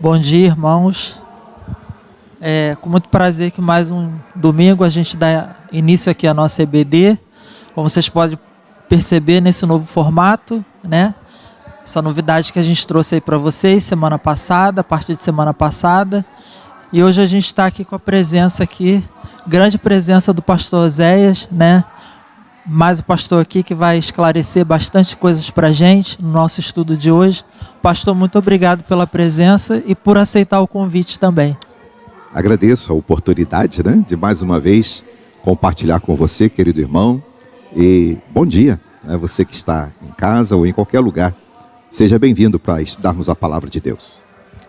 Bom dia, irmãos. É com muito prazer que mais um domingo a gente dá início aqui à nossa EBD. Como vocês podem perceber nesse novo formato, né? Essa novidade que a gente trouxe aí para vocês semana passada, a partir de semana passada. E hoje a gente está aqui com a presença aqui, grande presença do pastor Oséias, né? Mais o pastor aqui que vai esclarecer bastante coisas para a gente no nosso estudo de hoje. Pastor, muito obrigado pela presença e por aceitar o convite também. Agradeço a oportunidade, né, de mais uma vez compartilhar com você, querido irmão. E bom dia, né, você que está em casa ou em qualquer lugar. Seja bem-vindo para estudarmos a palavra de Deus.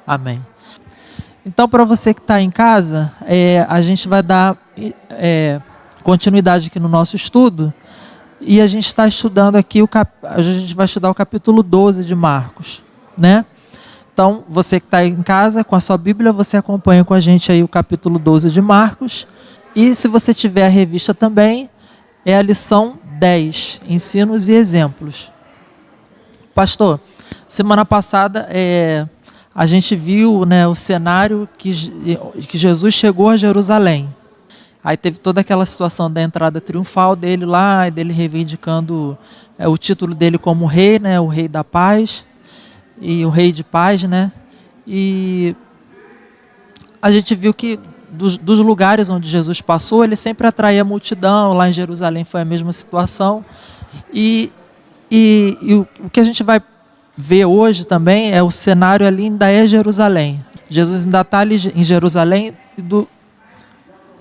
Amém. Então, para você que está em casa, a gente vai dar continuidade aqui no nosso estudo. E a gente está estudando aqui, a gente vai estudar o capítulo 12 de Marcos, né? Então, você que está em casa, com a sua Bíblia, você acompanha com a gente aí o capítulo 12 de Marcos. E se você tiver a revista também, é a lição 10, Ensinos e Exemplos. Pastor, semana passada a gente viu, né, o cenário que Jesus chegou a Jerusalém. Aí teve toda aquela situação da entrada triunfal dele lá, dele reivindicando o título dele como rei, né, o rei da paz, e o rei de paz, né? E a gente viu que dos lugares onde Jesus passou, ele sempre atraía a multidão. Lá em Jerusalém foi a mesma situação. E o que a gente vai ver hoje também é o cenário ali ainda é Jerusalém. Jesus ainda está ali em Jerusalém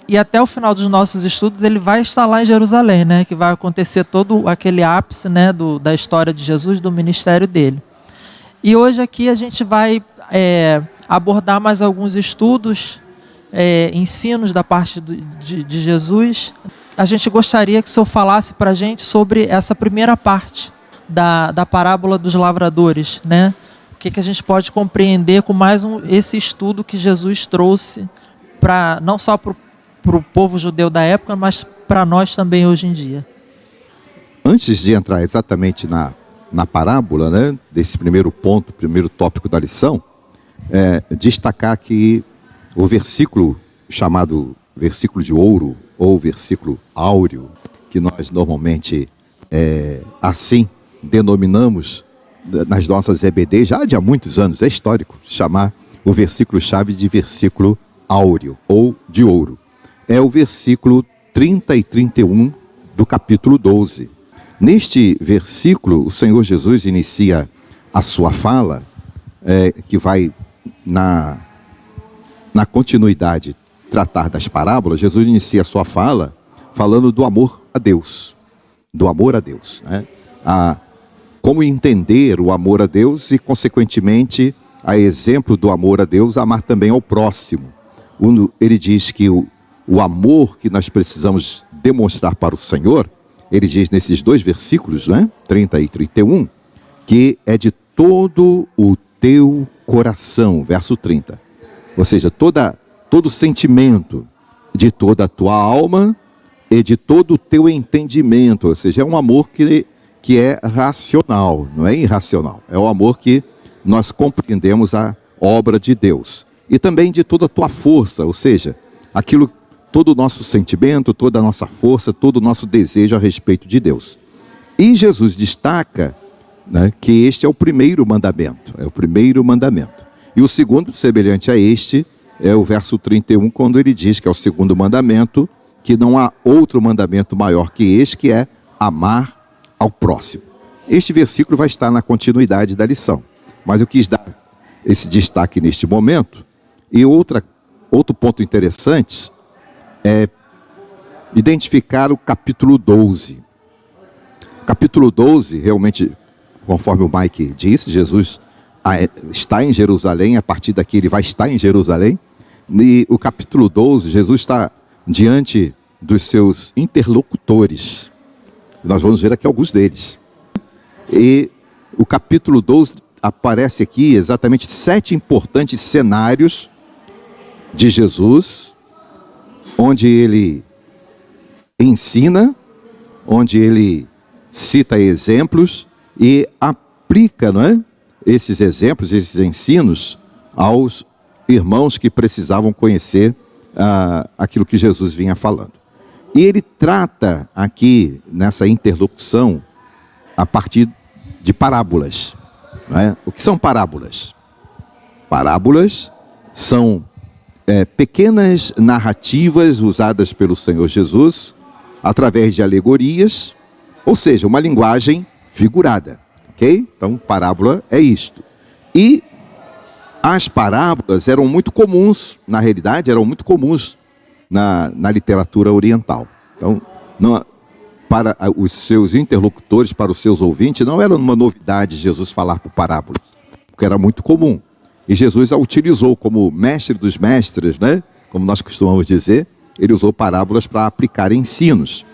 e até o final dos nossos estudos ele vai estar lá em Jerusalém, né? Que vai acontecer todo aquele ápice, né, da história de Jesus, do ministério dele. E hoje aqui a gente vai abordar mais alguns estudos, ensinos da parte de Jesus. A gente gostaria que o senhor falasse para a gente sobre essa primeira parte da parábola dos lavradores, né? O que a gente pode compreender com mais esse estudo que Jesus trouxe, não só para o povo judeu da época, mas para nós também hoje em dia. Antes de entrar exatamente na parábola, né, desse primeiro ponto, primeiro tópico da lição, destacar que o versículo chamado versículo de ouro ou versículo áureo, que nós normalmente assim denominamos nas nossas EBD já há muitos anos, é histórico chamar o versículo-chave de versículo áureo ou de ouro. É o versículo 30 e 31 do capítulo 12. Neste versículo, o Senhor Jesus inicia a sua fala, que vai na continuidade tratar das parábolas. Jesus inicia a sua fala falando do amor a Deus, né? Como entender o amor a Deus e, consequentemente, a exemplo do amor a Deus, amar também ao próximo. Ele diz que o amor que nós precisamos demonstrar para o Senhor, ele diz nesses dois versículos, né, 30 e 31, que é de todo o teu coração, verso 30. Ou seja, todo sentimento, de toda a tua alma e de todo o teu entendimento. Ou seja, é um amor que é racional, não é irracional. É o amor que nós compreendemos a obra de Deus. E também de toda a tua força, ou seja, todo o nosso sentimento, toda a nossa força, todo o nosso desejo a respeito de Deus. E Jesus destaca, né, que este é o primeiro mandamento, E o segundo, semelhante a este, é o verso 31, quando ele diz que é o segundo mandamento, que não há outro mandamento maior que este, que é amar ao próximo. Este versículo vai estar na continuidade da lição, mas eu quis dar esse destaque neste momento. E outro ponto interessante é identificar o capítulo 12. O capítulo 12, realmente, conforme o Mike disse, Jesus está em Jerusalém, a partir daqui ele vai estar em Jerusalém. E o capítulo 12, Jesus está diante dos seus interlocutores. Nós vamos ver aqui alguns deles. E o capítulo 12 aparece aqui exatamente 7 importantes cenários de Jesus, onde ele ensina, onde ele cita exemplos e aplica, não é, esses exemplos, esses ensinos aos irmãos que precisavam conhecer aquilo que Jesus vinha falando. E ele trata aqui, nessa interlocução, a partir de parábolas. Não é? O que são parábolas? Parábolas são pequenas narrativas usadas pelo Senhor Jesus através de alegorias, ou seja, uma linguagem figurada, ok? Então, parábola é isto. E as parábolas eram muito comuns, na realidade, eram muito comuns na literatura oriental. Então, para os seus interlocutores, para os seus ouvintes, não era uma novidade Jesus falar por parábolas, porque era muito comum. E Jesus a utilizou como mestre dos mestres, né? Como nós costumamos dizer, ele usou parábolas para aplicar ensinos.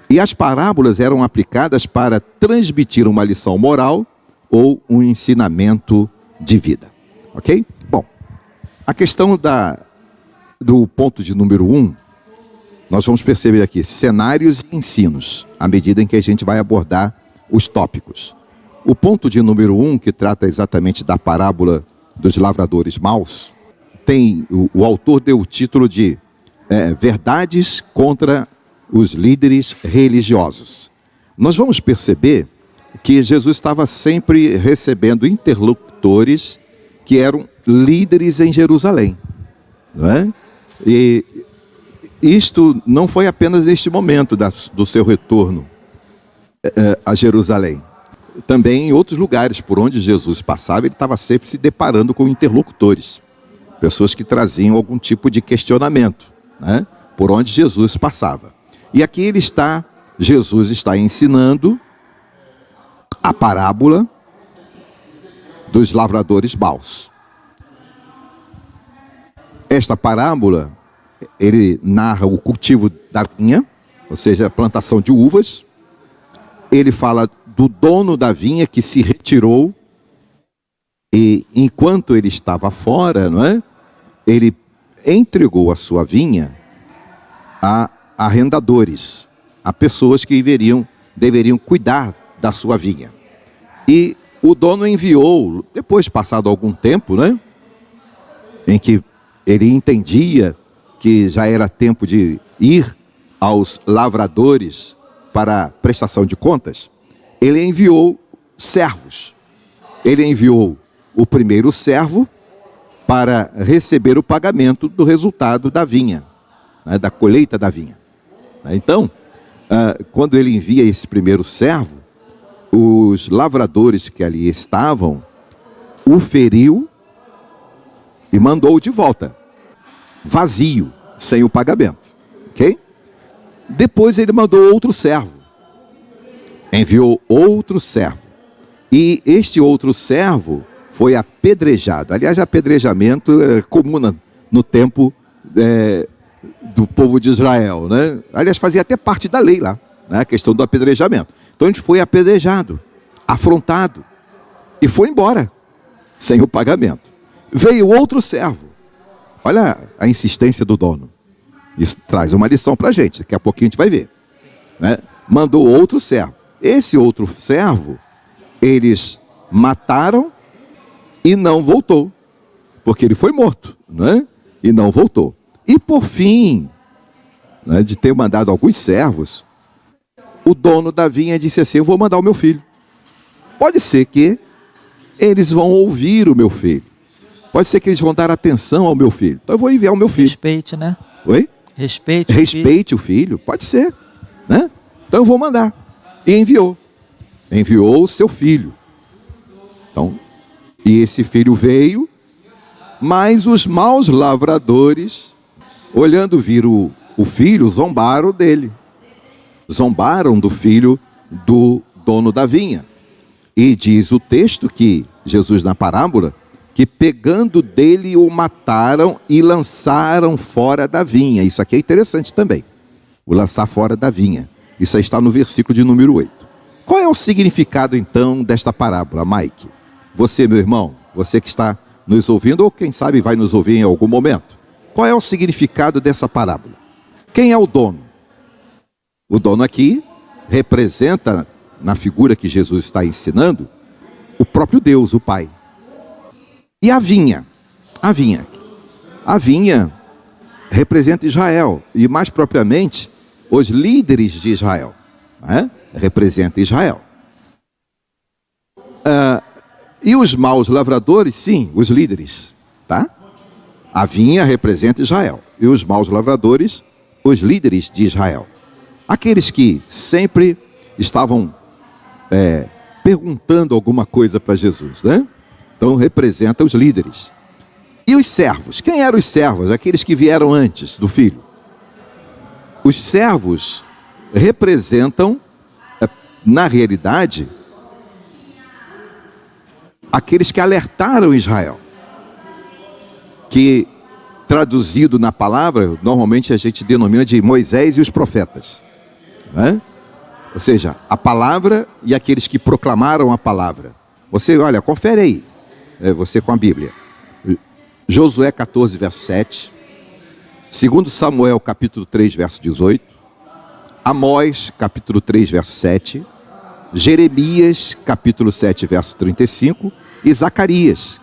E as parábolas eram aplicadas para transmitir uma lição moral ou um ensinamento de vida. Ok? Bom, a questão do ponto de número 1, nós vamos perceber aqui cenários e ensinos, à medida em que a gente vai abordar os tópicos. O ponto de número 1, que trata exatamente da parábola dos lavradores maus, o autor deu o título de Verdades contra os líderes religiosos. Nós vamos perceber que Jesus estava sempre recebendo interlocutores que eram líderes em Jerusalém, não é? E isto não foi apenas neste momento do seu retorno a Jerusalém. Também em outros lugares por onde Jesus passava, ele estava sempre se deparando com interlocutores, pessoas que traziam algum tipo de questionamento, né, por onde Jesus passava. E aqui Jesus está ensinando a parábola dos lavradores maus. Esta parábola, ele narra o cultivo da vinha, ou seja, a plantação de uvas. Ele fala do dono da vinha que se retirou e enquanto ele estava fora, não é? Ele entregou a sua vinha a arrendadores, a pessoas que deveriam cuidar da sua vinha. E o dono enviou, depois passado algum tempo, né, em que ele entendia que já era tempo de ir aos lavradores para prestação de contas, ele enviou servos. Ele enviou o primeiro servo para receber o pagamento do resultado da vinha, né, da colheita da vinha. Então, quando ele envia esse primeiro servo, os lavradores que ali estavam o feriu e mandou de volta, vazio, sem o pagamento, ok? Depois ele mandou outro servo, enviou outro servo, e este outro servo foi apedrejado. Aliás, apedrejamento é comum no tempo do povo de Israel, né? Aliás, fazia até parte da lei lá, né? A questão do apedrejamento. Então ele foi apedrejado, afrontado, e foi embora, sem o pagamento. Veio outro servo. Olha a insistência do dono. Isso traz uma lição para a gente, daqui a pouquinho a gente vai ver, né? Mandou outro servo. Esse outro servo, eles mataram e não voltou, porque ele foi morto, né? E não voltou. E por fim, né, de ter mandado alguns servos, o dono da vinha disse assim: eu vou mandar o meu filho. Pode ser que eles vão ouvir o meu filho. Pode ser que eles vão dar atenção ao meu filho. Então eu vou enviar o meu filho. Respeite, né? Oi? Respeite o filho. Pode ser, né? Então eu vou mandar. E enviou. Enviou o seu filho. Então, e esse filho veio, mas os maus lavradores, olhando vir o filho, zombaram dele. Zombaram do filho do dono da vinha. E diz o texto que Jesus, na parábola, que pegando dele o mataram e lançaram fora da vinha. Isso aqui é interessante também, o lançar fora da vinha. Isso aí está no versículo de número 8. Qual é o significado então desta parábola, Mike? Você, meu irmão, você que está nos ouvindo, ou quem sabe vai nos ouvir em algum momento. Qual é o significado dessa parábola? Quem é o dono? O dono aqui representa, na figura que Jesus está ensinando, o próprio Deus, o Pai. E a vinha? A vinha. A vinha representa Israel, e mais propriamente, os líderes de Israel. Né? Representa Israel. E os maus lavradores, sim, os líderes. Tá? A vinha representa Israel, e os maus lavradores, os líderes de Israel. Aqueles que sempre estavam perguntando alguma coisa para Jesus, né? Então representa os líderes. E os servos? Quem eram os servos? Aqueles que vieram antes do filho. Os servos representam, na realidade, aqueles que alertaram Israel. Que, traduzido na palavra, normalmente a gente denomina de Moisés e os profetas. Né? Ou seja, a palavra e aqueles que proclamaram a palavra. Você, olha, confere aí, você com a Bíblia. Josué 14, verso 7. 2 Samuel, capítulo 3, verso 18. Amós, capítulo 3, verso 7. Jeremias, capítulo 7, verso 35. E Zacarias,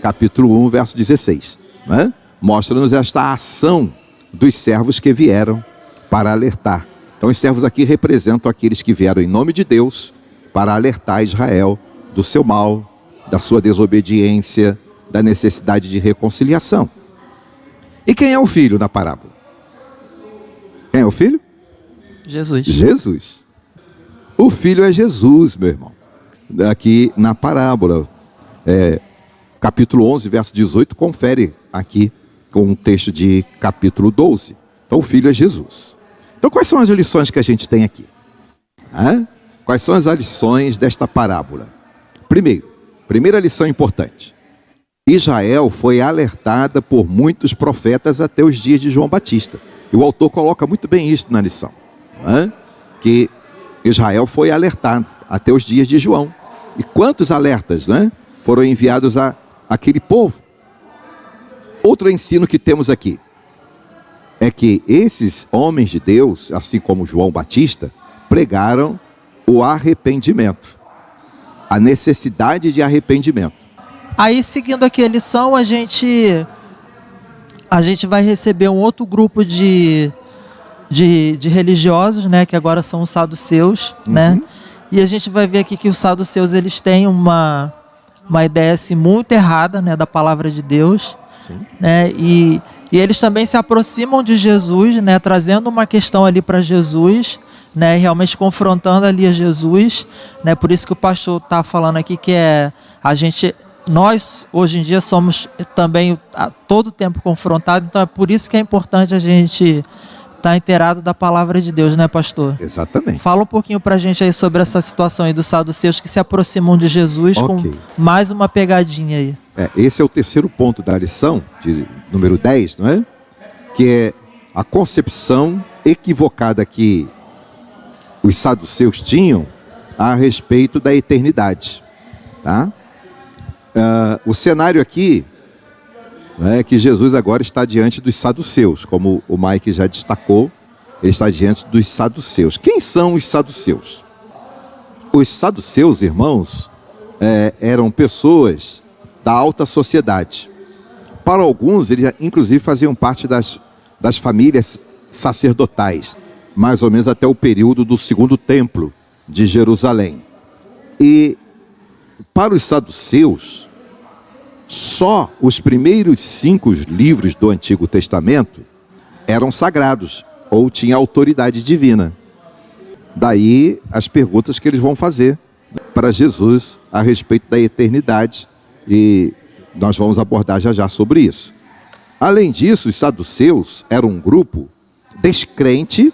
capítulo 1, verso 16. Né? Mostra-nos esta ação dos servos que vieram para alertar. Então os servos aqui representam aqueles que vieram em nome de Deus para alertar Israel do seu mal, da sua desobediência, da necessidade de reconciliação. E quem é o filho na parábola? Quem é o filho? Jesus. Jesus. O filho é Jesus, meu irmão. Aqui na parábola, capítulo 11, verso 18, confere aqui com um texto de capítulo 12. Então o filho é Jesus. Então quais são as lições que a gente tem aqui? Quais são as lições desta parábola? Primeira lição importante. Israel foi alertada por muitos profetas até os dias de João Batista. E o autor coloca muito bem isso na lição. Que Israel foi alertado até os dias de João. E quantos alertas, foram enviados àquele povo? Outro ensino que temos aqui é que esses homens de Deus, assim como João Batista, pregaram o arrependimento, a necessidade de arrependimento. Aí, seguindo aqui a lição, a gente vai receber um outro grupo de religiosos, né, que agora são os saduceus, né? E a gente vai ver aqui que os saduceus, eles têm uma ideia assim, muito errada, né, da palavra de Deus. Sim. Né? E eles também se aproximam de Jesus, né, trazendo uma questão ali para Jesus, né, realmente confrontando ali a Jesus, né? Por isso que o pastor está falando aqui que nós hoje em dia somos também a todo tempo confrontados, então é por isso que é importante a gente estar inteirado da palavra de Deus, né, pastor? Exatamente. Fala um pouquinho pra gente aí sobre essa situação aí dos saduceus que se aproximam de Jesus com mais uma pegadinha aí. Esse é o terceiro ponto da lição, de número 10, não é? Que é a concepção equivocada que os saduceus tinham a respeito da eternidade. Tá? O cenário aqui é que Jesus agora está diante dos saduceus, como o Mike já destacou, ele está diante dos saduceus. Quem são os saduceus? Os saduceus, irmãos, eram pessoas da alta sociedade. Para alguns, eles inclusive faziam parte das famílias sacerdotais, mais ou menos até o período do segundo templo de Jerusalém. E para os saduceus, só os primeiros 5 livros do Antigo Testamento eram sagrados, ou tinham autoridade divina. Daí as perguntas que eles vão fazer para Jesus a respeito da eternidade, e nós vamos abordar já sobre isso. Além disso, os saduceus eram um grupo descrente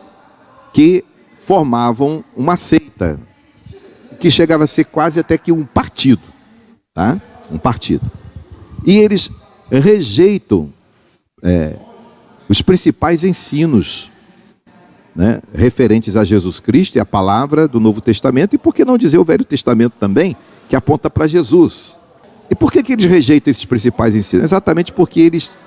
que formavam uma seita, que chegava a ser quase até que um partido, tá? Um partido. E eles rejeitam os principais ensinos, né, referentes a Jesus Cristo e a palavra do Novo Testamento, e por que não dizer o Velho Testamento também, que aponta para Jesus. E por que eles rejeitam esses principais ensinos? Exatamente porque eles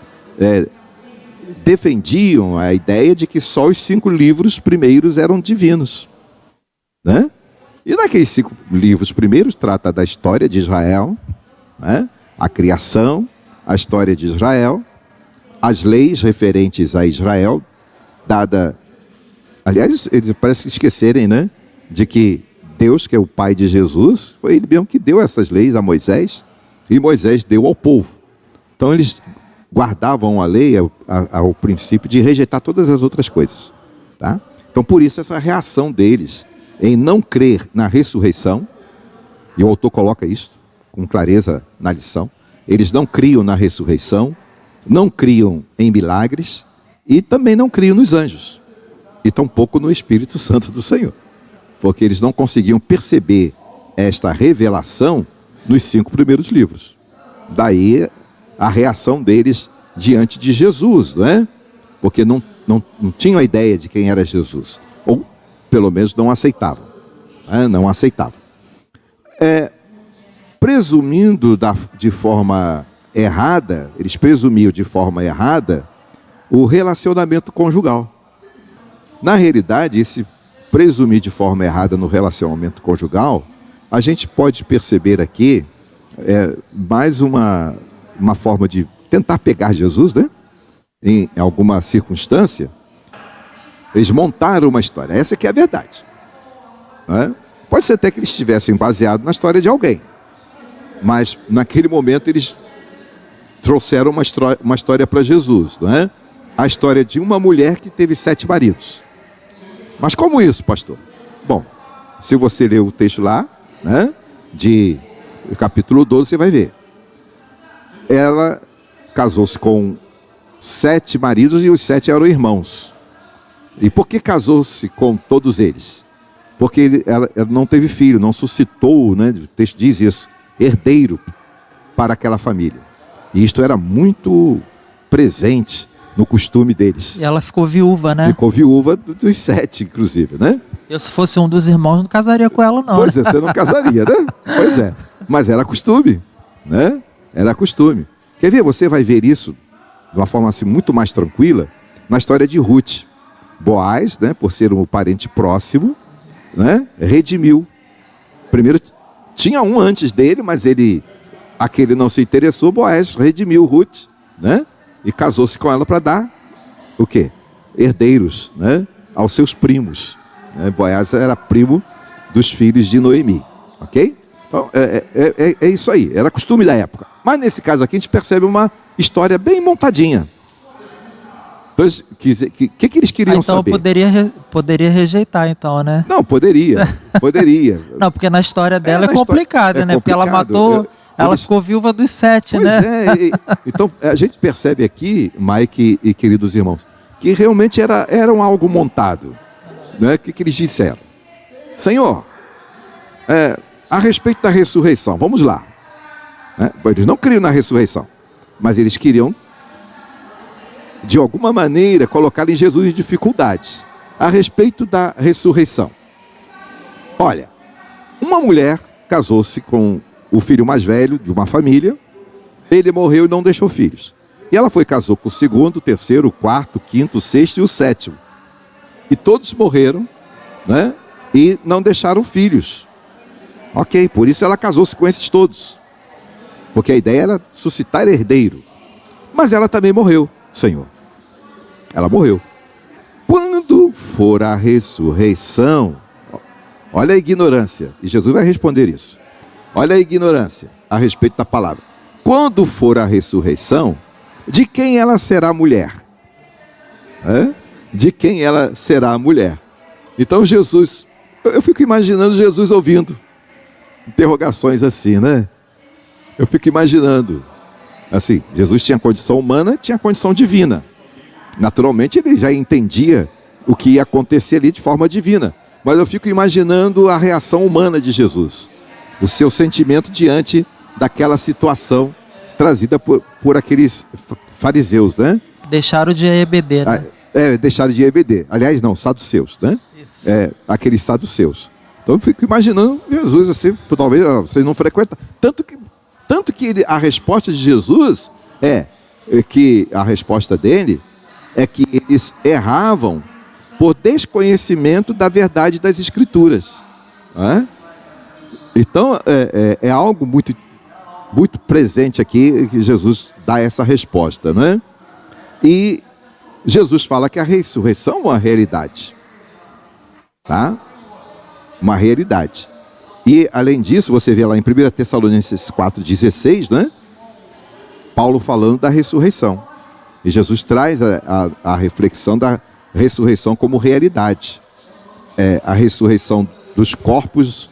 defendiam a ideia de que só os 5 livros primeiros eram divinos, né? E naqueles 5 livros primeiros trata da história de Israel, né? A criação, a história de Israel, as leis referentes a Israel, dada... Aliás, eles parecem esquecerem, né, de que Deus, que é o pai de Jesus, foi ele mesmo que deu essas leis a Moisés, e Moisés deu ao povo. Então eles guardavam a lei ao princípio de rejeitar todas as outras coisas. Tá? Então por isso essa reação deles em não crer na ressurreição, e o autor coloca isso com clareza na lição, eles não criam na ressurreição, não criam em milagres, e também não criam nos anjos, e tampouco no Espírito Santo do Senhor. Porque eles não conseguiam perceber esta revelação nos 5 primeiros livros. Daí a reação deles diante de Jesus, não é? Porque não tinham a ideia de quem era Jesus. Ou, pelo menos, não aceitavam. Não aceitavam. Presumindo de forma errada, eles presumiam de forma errada o relacionamento conjugal. Na realidade, esse presumir de forma errada no relacionamento conjugal, a gente pode perceber aqui mais uma forma de tentar pegar Jesus, né? Em alguma circunstância. Eles montaram uma história, essa que é a verdade, né? Pode ser até que eles estivessem baseados na história de alguém, mas naquele momento eles trouxeram uma história para Jesus, né? A história de uma mulher que teve 7 maridos. Mas como isso, pastor? Bom, se você ler o texto lá, né, de capítulo 12, você vai ver. Ela casou-se com 7 maridos e os 7 eram irmãos. E por que casou-se com todos eles? Porque ela não teve filho, não suscitou, né, o texto diz isso, herdeiro para aquela família. E isto era muito presente no costume deles. E ela ficou viúva, né? Ficou viúva dos 7, inclusive, né? Eu, se fosse um dos irmãos, não casaria com ela, não. Pois é, você não casaria, né? Pois é. Mas era costume, né? Era costume. Quer ver? Você vai ver isso de uma forma assim, muito mais tranquila na história de Ruth. Boaz, né, por ser um parente próximo, né, redimiu. Primeiro, tinha um antes dele, mas aquele não se interessou. Boaz redimiu Ruth, né? E casou-se com ela para dar o quê? Herdeiros, né, aos seus primos. Boaz era primo dos filhos de Noemi, ok? Então, é isso aí, era costume da época. Mas nesse caso aqui a gente percebe uma história bem montadinha. Então, o que eles queriam saber? Então poderia rejeitar, então, né? Não, poderia. Não, porque na história dela é complicado, né? Porque ela matou... Ela ficou viúva dos 7, pois né? Então, a gente percebe aqui, Mike e queridos irmãos, que realmente era algo montado. Né? O que eles disseram? Senhor, a respeito da ressurreição, vamos lá. Né? Eles não criam na ressurreição, mas eles queriam, de alguma maneira, colocar em Jesus em dificuldades. A respeito da ressurreição. Olha, uma mulher casou-se com o filho mais velho de uma família, ele morreu e não deixou filhos. E ela casou com o segundo, o terceiro, o quarto, o quinto, o sexto e o sétimo. E todos morreram, né? E não deixaram filhos. Ok, por isso ela casou-se com esses todos. Porque a ideia era suscitar herdeiro. Mas ela também morreu, Senhor. Ela morreu. Quando for a ressurreição, olha a ignorância, e Jesus vai responder isso. Olha a ignorância a respeito da palavra. Quando for a ressurreição, de quem ela será mulher? De quem ela será mulher? Então Jesus, eu fico imaginando Jesus ouvindo interrogações assim, né? Eu fico imaginando, assim, Jesus tinha condição humana, tinha condição divina. Naturalmente ele já entendia o que ia acontecer ali de forma divina. Mas eu fico imaginando a reação humana de Jesus. O seu sentimento diante daquela situação trazida por aqueles fariseus, né? Deixaram de EBD, né? Deixaram de EBD. Aliás, não, saduceus, né? Isso. Aqueles saduceus. Então eu fico imaginando Jesus assim, talvez vocês não frequentam. Tanto que a resposta de Jesus que a resposta dele é que eles erravam por desconhecimento da verdade das Escrituras. Então, é algo muito, muito presente aqui que Jesus dá essa resposta, não é? E Jesus fala que a ressurreição é uma realidade, tá? Uma realidade. E além disso, você vê lá em 1 Tessalonicenses 4,16, né? Paulo falando da ressurreição. E Jesus traz a reflexão da ressurreição como realidade. A ressurreição dos corpos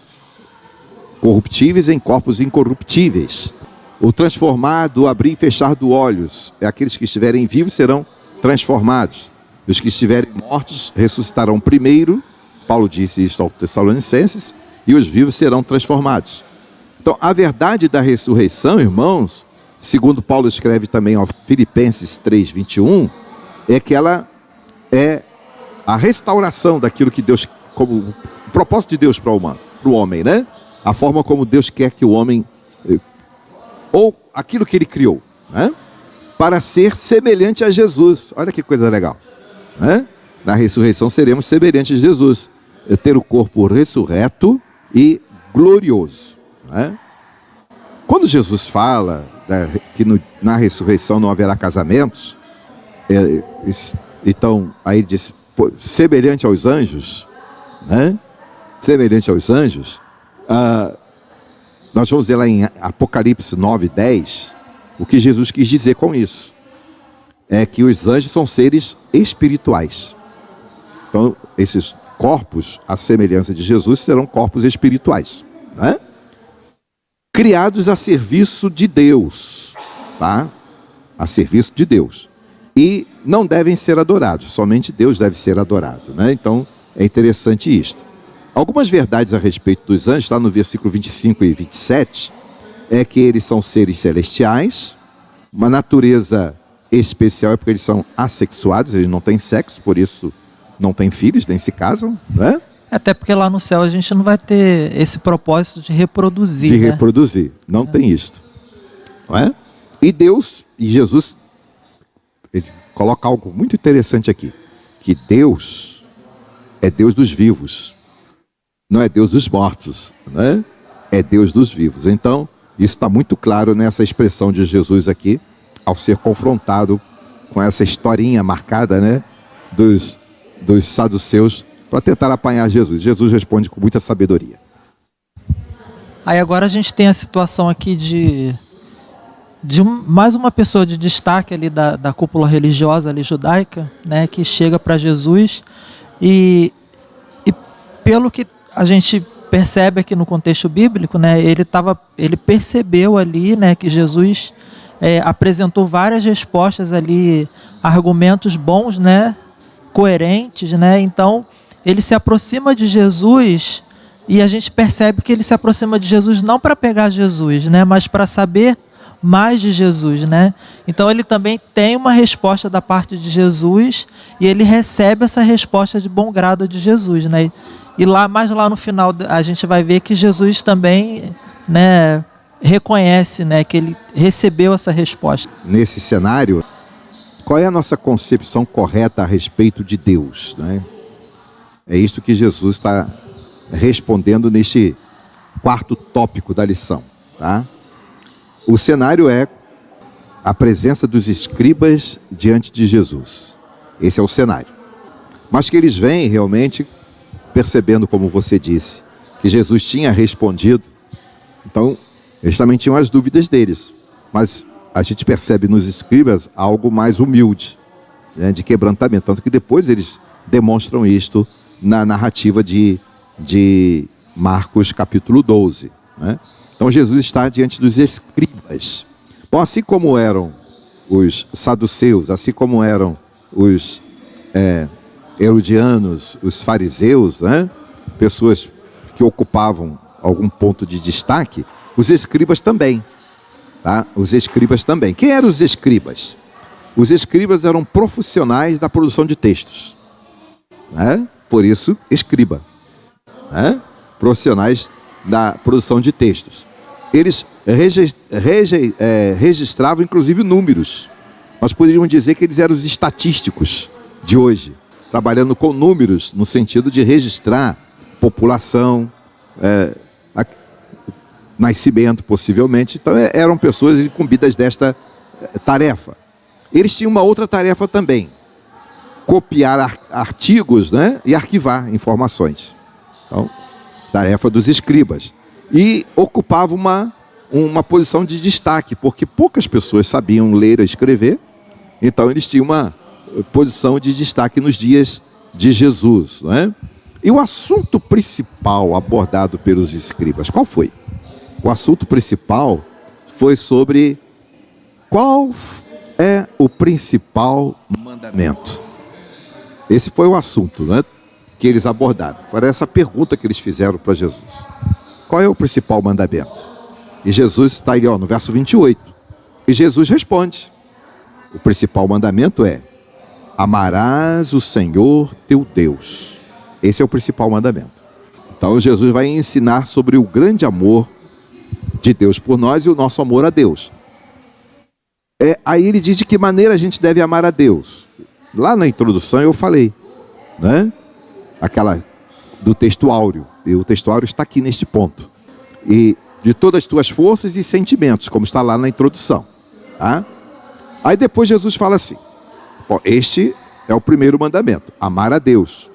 corruptíveis em corpos incorruptíveis. O transformar do abrir e fechar dos olhos. Aqueles que estiverem vivos serão transformados. Os que estiverem mortos ressuscitarão primeiro. Paulo disse isso aos Tessalonicenses. E os vivos serão transformados. Então, a verdade da ressurreição, irmãos, segundo Paulo escreve também aos Filipenses 3:21, é que ela é a restauração daquilo que Deus, como o propósito de Deus para o homem, né? A forma como Deus quer que o homem, ou aquilo que ele criou, né? Para ser semelhante a Jesus. Olha que coisa legal, né? Na ressurreição seremos semelhantes a Jesus, ter o corpo ressurreto e glorioso, né? Quando Jesus fala que na ressurreição não haverá casamentos, então aí ele diz semelhante aos anjos, né? Semelhante aos anjos. Nós vamos ver lá em Apocalipse 9:10 o que Jesus quis dizer com isso. É que os anjos são seres espirituais. Então esses corpos, à semelhança de Jesus, serão corpos espirituais, né? Criados a serviço de Deus, tá? A serviço de Deus. E não devem ser adorados, somente Deus deve ser adorado, né? Então é interessante isto. Algumas verdades a respeito dos anjos, está no versículo 25 e 27, é que eles são seres celestiais, uma natureza especial, é porque eles são assexuados, eles não têm sexo, por isso não têm filhos, nem se casam, né? Até porque lá no céu a gente não vai ter esse propósito de reproduzir. De reproduzir, não tem isto, não é? E Deus, e Jesus, ele coloca algo muito interessante aqui, que Deus é Deus dos vivos, não é Deus dos mortos, né? É Deus dos vivos. Então, isso está muito claro nessa expressão de Jesus aqui, ao ser confrontado com essa historinha marcada, né? Dos saduceus, para tentar apanhar Jesus. Jesus responde com muita sabedoria. Aí agora a gente tem a situação aqui de mais uma pessoa de destaque ali da cúpula religiosa ali judaica, né, que chega para Jesus e pelo que a gente percebe aqui no contexto bíblico, né, ele percebeu ali, né, que Jesus apresentou várias respostas ali, argumentos bons, né, coerentes, né? Então ele se aproxima de Jesus e a gente percebe que ele se aproxima de Jesus não para pegar Jesus, né, mas para saber mais de Jesus, né? Então ele também tem uma resposta da parte de Jesus e ele recebe essa resposta de bom grado de Jesus, né? E mais lá no final a gente vai ver que Jesus também, né, reconhece, né, que ele recebeu essa resposta. Nesse cenário, qual é a nossa concepção correta a respeito de Deus, né? É isto que Jesus está respondendo neste quarto tópico da lição, tá? O cenário é a presença dos escribas diante de Jesus. Esse é o cenário. Mas que eles vêm realmente percebendo, como você disse, que Jesus tinha respondido. Então, eles também tinham as dúvidas deles. Mas a gente percebe nos escribas algo mais humilde, né, de quebrantamento. Tanto que depois eles demonstram isto na narrativa de Marcos capítulo 12, né? Então Jesus está diante dos escribas. Bom, assim como eram os saduceus, assim como eram os herodianos, os fariseus, né? Pessoas que ocupavam algum ponto de destaque, os escribas também. Tá? Os escribas também. Quem eram os escribas? Os escribas eram profissionais da produção de textos, né? Por isso, escriba, né? Profissionais da produção de textos. Eles registravam inclusive números. Nós poderíamos dizer que eles eram os estatísticos de hoje, trabalhando com números no sentido de registrar população, nascimento possivelmente. Então eram pessoas incumbidas desta tarefa. Eles tinham uma outra tarefa também: copiar artigos, né, e arquivar informações. Então, tarefa dos escribas. E ocupava uma posição de destaque, porque poucas pessoas sabiam ler e escrever, então eles tinham uma posição de destaque nos dias de Jesus, né? E o assunto principal abordado pelos escribas, qual foi? O assunto principal foi sobre qual é o principal mandamento. Esse foi o assunto, né, que eles abordaram. Foi essa pergunta que eles fizeram para Jesus. Qual é o principal mandamento? E Jesus está aí, no verso 28. E Jesus responde: o principal mandamento é: amarás o Senhor teu Deus. Esse é o principal mandamento. Então Jesus vai ensinar sobre o grande amor de Deus por nós e o nosso amor a Deus. Aí ele diz de que maneira a gente deve amar a Deus. Lá na introdução eu falei, né? Aquela do texto áureo. E o texto áureo está aqui neste ponto. E de todas as tuas forças e sentimentos, como está lá na introdução. Tá? Aí depois Jesus fala assim: este é o primeiro mandamento, amar a Deus.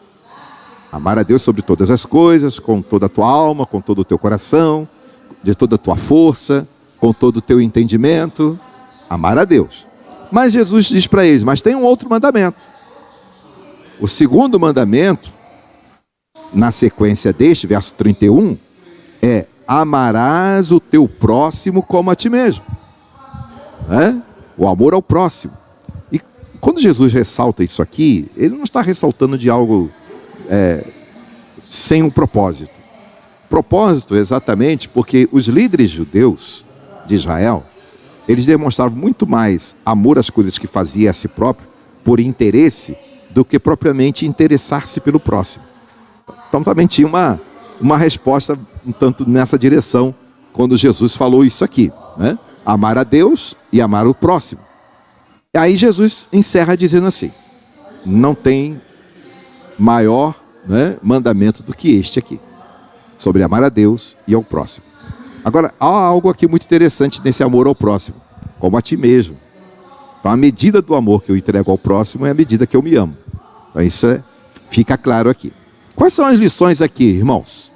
Amar a Deus sobre todas as coisas, com toda a tua alma, com todo o teu coração, de toda a tua força, com todo o teu entendimento. Amar a Deus. Mas Jesus diz para eles: mas tem um outro mandamento. O segundo mandamento, na sequência deste, verso 31, é: amarás o teu próximo como a ti mesmo. O amor ao próximo. E quando Jesus ressalta isso aqui, ele não está ressaltando de algo sem um propósito. Propósito exatamente porque os líderes judeus de Israel, eles demonstravam muito mais amor às coisas que fazia a si próprio, por interesse, do que propriamente interessar-se pelo próximo. Então também tinha uma resposta um tanto nessa direção, quando Jesus falou isso aqui, né? Amar a Deus e amar o próximo. E aí Jesus encerra dizendo assim: não tem maior, né, mandamento do que este aqui, sobre amar a Deus e ao próximo. Agora, há algo aqui muito interessante nesse amor ao próximo: como a ti mesmo. Então, a medida do amor que eu entrego ao próximo é a medida que eu me amo. Então, isso fica claro aqui. Quais são as lições aqui, irmãos?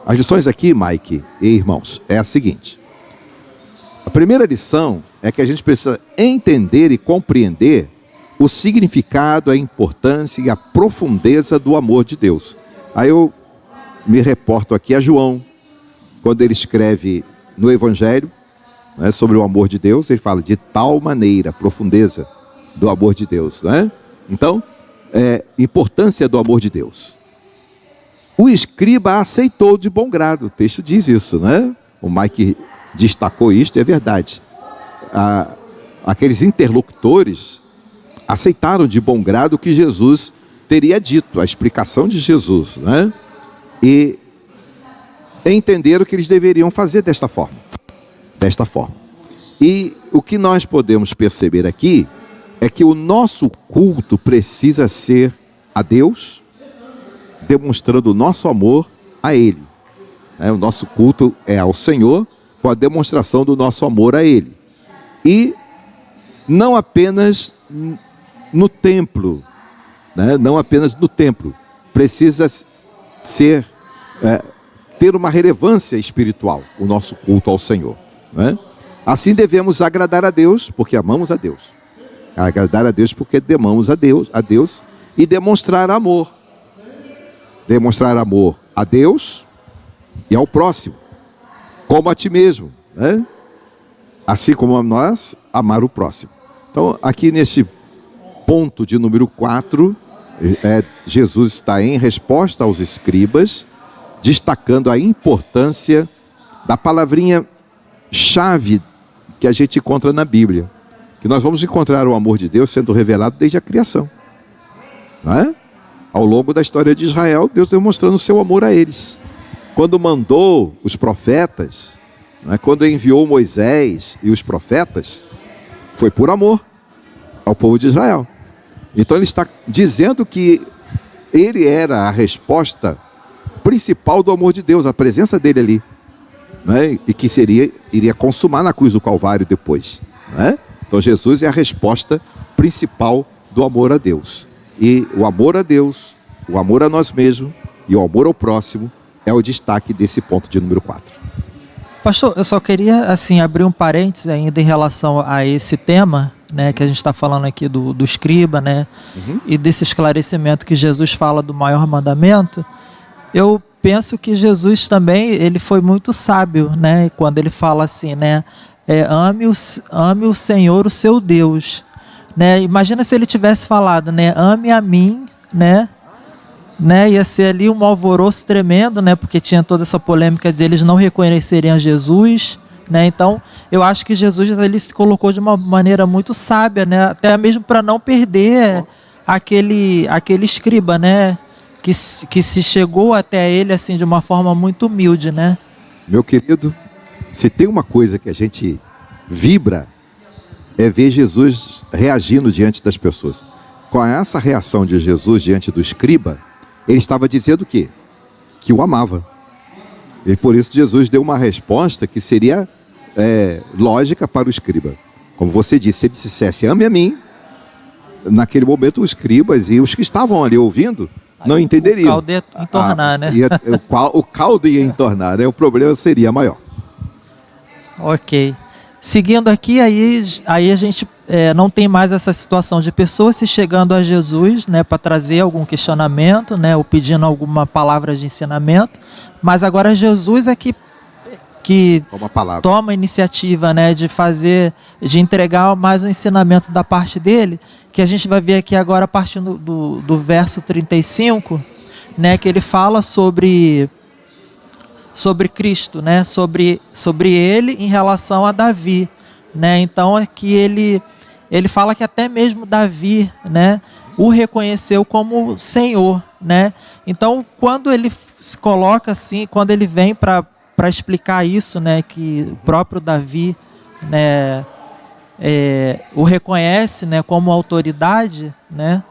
As lições aqui, Mike e irmãos, é a seguinte: a primeira lição é que a gente precisa entender e compreender o significado, a importância e a profundeza do amor de Deus. Aí eu me reporto aqui a João, quando ele escreve no Evangelho, né, sobre o amor de Deus, ele fala de tal maneira, a profundeza do amor de Deus, né? Então, importância do amor de Deus. O escriba aceitou de bom grado, o texto diz isso, né? O Mike destacou isto, é verdade. Aqueles interlocutores aceitaram de bom grado o que Jesus teria dito, a explicação de Jesus, né? E entenderam que eles deveriam fazer desta forma. E o que nós podemos perceber aqui é que o nosso culto precisa ser a Deus, demonstrando o nosso amor a Ele. O nosso culto é ao Senhor, com a demonstração do nosso amor a Ele. E não apenas no templo, né? Não apenas no templo, precisa ser, ter uma relevância espiritual, o nosso culto ao Senhor, né? Assim devemos agradar a Deus, porque amamos a Deus. Agradar a Deus porque amamos a Deus e demonstrar amor. Demonstrar amor a Deus e ao próximo, como a ti mesmo, né? Assim como a nós, amar o próximo. Então, aqui nesse ponto de número 4, Jesus está em resposta aos escribas, destacando a importância da palavrinha chave que a gente encontra na Bíblia, que nós vamos encontrar o amor de Deus sendo revelado desde a criação, não é? Ao longo da história de Israel, Deus demonstrando o seu amor a eles. Quando mandou os profetas, né, quando enviou Moisés e os profetas, foi por amor ao povo de Israel. Então ele está dizendo que ele era a resposta principal do amor de Deus, a presença dele ali, né, e que iria consumar na cruz do Calvário depois, né? Então Jesus é a resposta principal do amor a Deus. E o amor a Deus, o amor a nós mesmos e o amor ao próximo é o destaque desse ponto de número 4. Pastor, eu só queria assim abrir um parênteses ainda em relação a esse tema, né, que a gente está falando aqui do escriba, né, e desse esclarecimento que Jesus fala do maior mandamento. Eu penso que Jesus também, ele foi muito sábio, né, quando ele fala assim, né, ame o Senhor, o seu Deus, né. Imagina se ele tivesse falado, né, ame a mim, né, ia ser ali um alvoroço tremendo, né, porque tinha toda essa polêmica deles não reconhecerem a Jesus, né. Então eu acho que Jesus ele se colocou de uma maneira muito sábia, né, até mesmo para não perder aquele escriba, né, que se chegou até ele assim de uma forma muito humilde, né. Meu querido, se tem uma coisa que a gente vibra, é ver Jesus reagindo diante das pessoas. Com essa reação de Jesus diante do escriba, ele estava dizendo o quê? Que o amava. E por isso Jesus deu uma resposta que seria lógica para o escriba. Como você disse, se ele dissesse, ame a mim, naquele momento os escribas e os que estavam ali ouvindo não entenderiam. O caldo ia entornar, né? O caldo ia entornar, né? O problema seria maior. Ok. Seguindo aqui, aí a gente não tem mais essa situação de pessoas se chegando a Jesus, né, para trazer algum questionamento, né, ou pedindo alguma palavra de ensinamento, mas agora Jesus é que toma a iniciativa, né, de entregar mais um ensinamento da parte dele, que a gente vai ver aqui agora a partir do verso 35, né, que ele fala sobre Cristo, né, sobre ele em relação a Davi, né. Então aqui ele fala que até mesmo Davi, né, o reconheceu como Senhor, né. Então quando ele se coloca assim, quando ele vem para explicar isso, né, que o próprio Davi, né, o reconhece, né, como autoridade, né,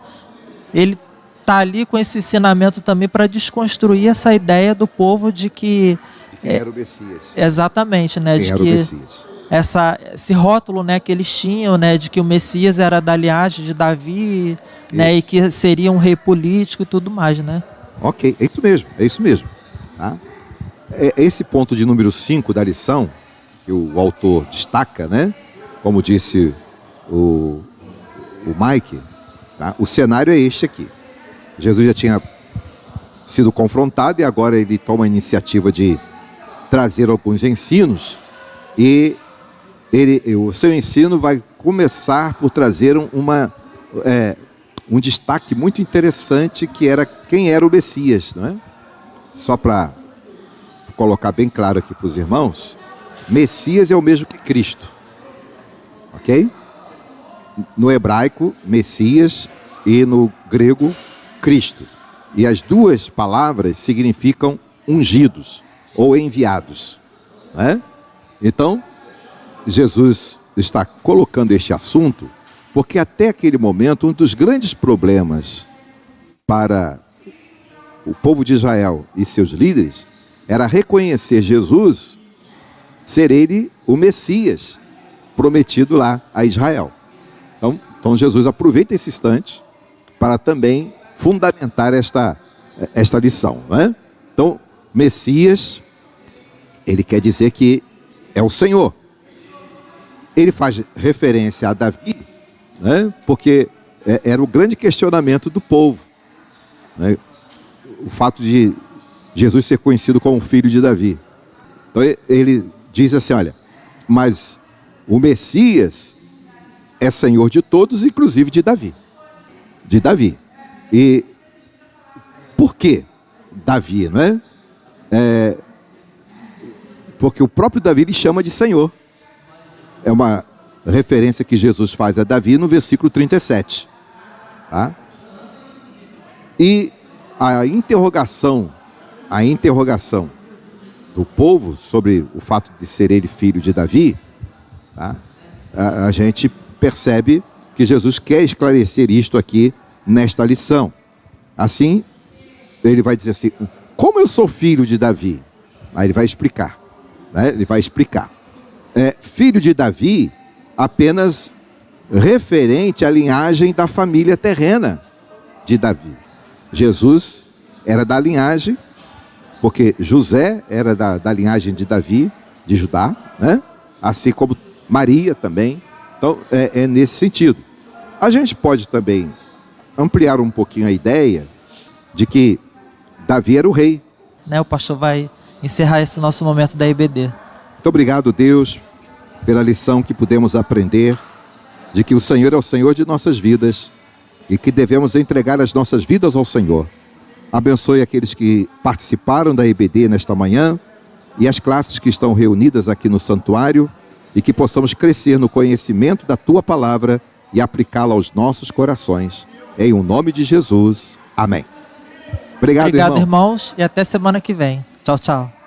ele está ali com esse ensinamento também para desconstruir essa ideia do povo de que... quem era o Messias. Exatamente, né? Quem de era que o Messias. Esse rótulo, né, que eles tinham, né, de que o Messias era da linhagem de Davi, né, e que seria um rei político e tudo mais, né? Ok, é isso mesmo. Tá? Esse ponto de número 5 da lição, que o autor destaca, né? Como disse o Mike, tá? O cenário é este aqui. Jesus já tinha sido confrontado e agora ele toma a iniciativa de trazer alguns ensinos e o seu ensino vai começar por trazer um destaque muito interessante, que era quem era o Messias, não é? Só para colocar bem claro aqui para os irmãos, Messias é o mesmo que Cristo, ok? No hebraico, Messias, e no grego, Cristo. E as duas palavras significam ungidos ou enviados, né? Então, Jesus está colocando este assunto porque até aquele momento um dos grandes problemas para o povo de Israel e seus líderes era reconhecer Jesus ser ele o Messias prometido lá a Israel. Então Jesus aproveita esse instante para também fundamentar esta lição, né? Então, Messias, ele quer dizer que é o Senhor. Ele faz referência a Davi, né? Porque era o grande questionamento do povo, né? O fato de Jesus ser conhecido como filho de Davi. Então ele diz assim, olha, mas o Messias é Senhor de todos, inclusive de Davi. De Davi. E por que Davi, não é? Porque o próprio Davi lhe chama de Senhor. É uma referência que Jesus faz a Davi no versículo 37. Tá? E a interrogação do povo sobre o fato de ser ele filho de Davi, tá? A gente percebe que Jesus quer esclarecer isto aqui nesta lição. Assim, ele vai dizer assim, como eu sou filho de Davi? Aí ele vai explicar, né? Ele vai explicar. Filho de Davi, apenas referente à linhagem da família terrena de Davi. Jesus era da linhagem, porque José era da linhagem de Davi, de Judá, né? Assim como Maria também. Então, é nesse sentido. A gente pode também ampliar um pouquinho a ideia de que Davi era o rei. Né, o pastor vai encerrar esse nosso momento da IBD. Muito obrigado, Deus, pela lição que pudemos aprender, de que o Senhor é o Senhor de nossas vidas e que devemos entregar as nossas vidas ao Senhor. Abençoe aqueles que participaram da IBD nesta manhã e as classes que estão reunidas aqui no santuário, e que possamos crescer no conhecimento da Tua Palavra e aplicá-la aos nossos corações. Em o nome de Jesus. Amém. Obrigado, irmãos, e até semana que vem. Tchau, tchau.